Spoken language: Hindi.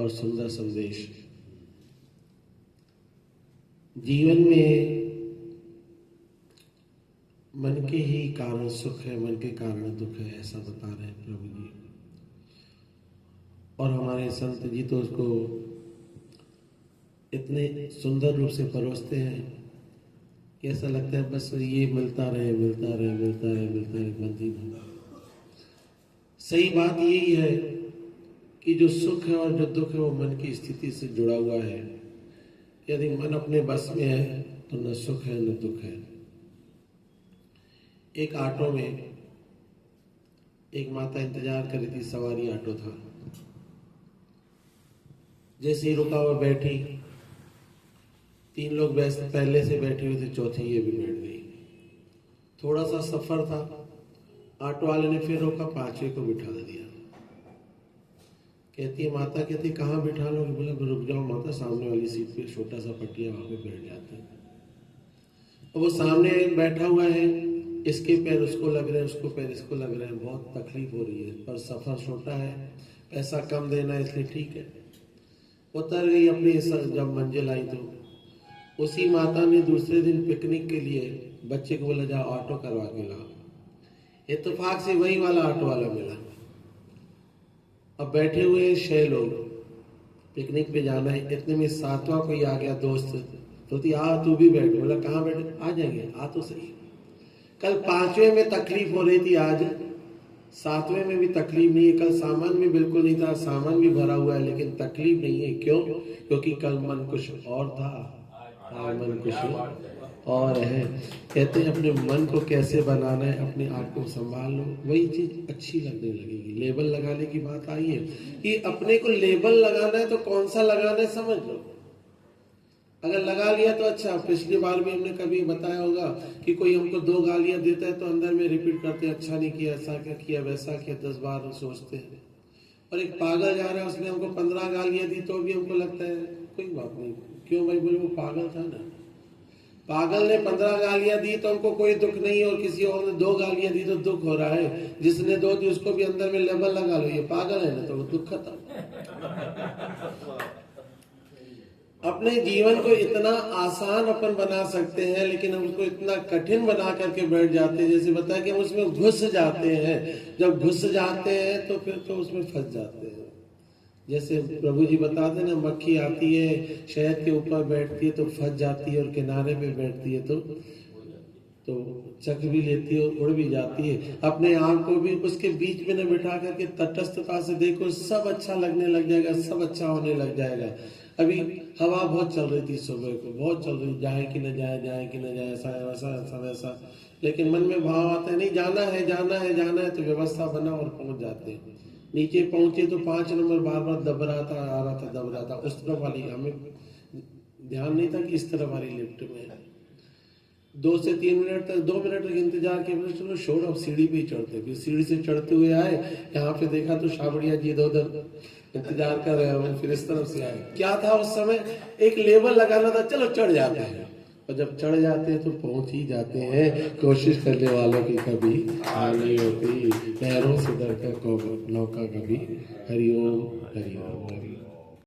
और सुंदर संदेश। जीवन में मन के ही कारण सुख है, मन के कारण दुख है, ऐसा बता रहे हैं प्रभु जी। और हमारे संत जी तो उसको इतने सुंदर रूप से परोसते हैं कि ऐसा लगता है बस ये मिलता रहे मिलता रहे मिलता रहे मिलता रहे, बंद ही बंद। सही बात यही है कि जो सुख है और जो दुख है वो मन की स्थिति से जुड़ा हुआ है। यदि मन अपने बस में है तो न सुख है न दुख है। एक ऑटो में एक माता इंतजार कर रही थी, सवारी ऑटो था। जैसे ही रुका हुआ बैठी, 3 लोग पहले से बैठे हुए थे, चौथी ये भी बैठ गई। थोड़ा सा सफर था, ऑटो वाले ने फिर रोका, 5वें को बिठा दिया। कहती है माता, कहती कहाँ बिठा लोगे? बोला रुक जाओ माता, सामने वाली सीट पे छोटा सा पटिया, वहां पे बैठ जाते हैं। और वो सामने बैठा हुआ है, इसके पैर उसको लग रहे हैं, उसको पैर इसको लग रहे हैं, बहुत तकलीफ हो रही है, पर सफर छोटा है, पैसा कम देना है, इसलिए ठीक है। उतर गई अपनी। जब मंजिल आई तो उसी माता ने दूसरे दिन पिकनिक के लिए बच्चे को बोला, जाओ ऑटो करवा के लाओ। इत्तेफाक से वही वाला ऑटो वाला मिला। अब बैठे हुए 6 लोग, पिकनिक पे जाना है। इतने में 7वां कोई आ गया दोस्त, तो आ तू भी बैठ। बोला कहाँ बैठे? आ जाएंगे, आ तो सही। कल 5वें में तकलीफ हो रही थी, आज 7वें में भी तकलीफ नहीं है। कल सामान भी बिल्कुल नहीं था, सामान भी भरा हुआ है, लेकिन तकलीफ नहीं है। क्यों? क्योंकि कल मन कुछ और था, आज मन कुछ और है। कहते हैं अपने मन को कैसे बनाना है, अपने आप को संभाल लो, वही चीज अच्छी लगने लगेगी। लेबल लगाने की बात आई है कि अपने को लेबल लगाना है तो कौन सा लगाना है समझ लो। अगर लगा लिया तो अच्छा। पिछली बार भी हमने कभी बताया होगा कि कोई हमको 2 गालियां देता है तो अंदर में रिपीट करते हैं, अच्छा नहीं किया, ऐसा क्या किया, वैसा किया, 10 बार सोचते हैं। और एक पागल जा रहा है, उसने हमको 15 गालियां दी तो भी हमको लगता है कोई बात नहीं। क्यों भाई? बोले वो पागल था ना। पागल ने 15 गालियां दी तो हमको कोई दुख नहीं, और किसी और ने 2 गालियां दी तो दुख हो रहा है। जिसने 2 दी उसको भी अंदर में लेबल लगा लो, ये पागल है ना, तो वो दुख खत्म। अपने जीवन को इतना आसान अपन बना सकते हैं, लेकिन हम उसको इतना कठिन बना करके बैठ जाते हैं। जैसे बताया कि हम उसमें घुस जाते हैं। जब घुस जाते हैं तो फिर तो उसमें फंस जाते हैं। जैसे प्रभु जी बताते हैं ना, मक्खी आती है, शहद के ऊपर बैठती है तो फंस जाती है, और किनारे पे बैठती है तो चख भी लेती है और उड़ भी जाती है। अपने आप को भी उसके बीच में न बिठा करके तटस्थता से देखो, सब अच्छा लगने लग जाएगा, सब अच्छा होने लग जाएगा। अभी हवा बहुत चल रही थी, सुबह को बहुत चल रही, जाए कि न जाए, जाए कि न जाए, ऐसा वैसा ऐसा वैसा, लेकिन मन में भाव आता है नहीं, जाना है जाना है जाना है, तो व्यवस्था बना और पहुंच जाते हैं। नीचे पहुंचे तो 5 नंबर बार बार दब रहा था, आ रहा था, दब रहा था। उस तरफ वाली, हमें ध्यान नहीं था कि इस तरफ वाली लिफ्ट में 2 से 3 मिनट तक, 2 मिनट तक इंतजार किया। चलो छोड़, अब सीढ़ी पे ही चढ़ते। फिर सीढ़ी से चढ़ते हुए आए, यहाँ पे देखा तो शाबड़िया जी इधर उधर इंतजार कर रहे हो। फिर इस तरफ से आए। क्या था उस समय? एक लेबल लगाना था, चलो चढ़ जाते हैं। और जब चढ़ जाते हैं तो पहुंच ही जाते हैं। कोशिश करने वालों की कभी हार नहीं होती, पैरों से डर कर नौका कभी। हरिओम हरिओम हरिओम।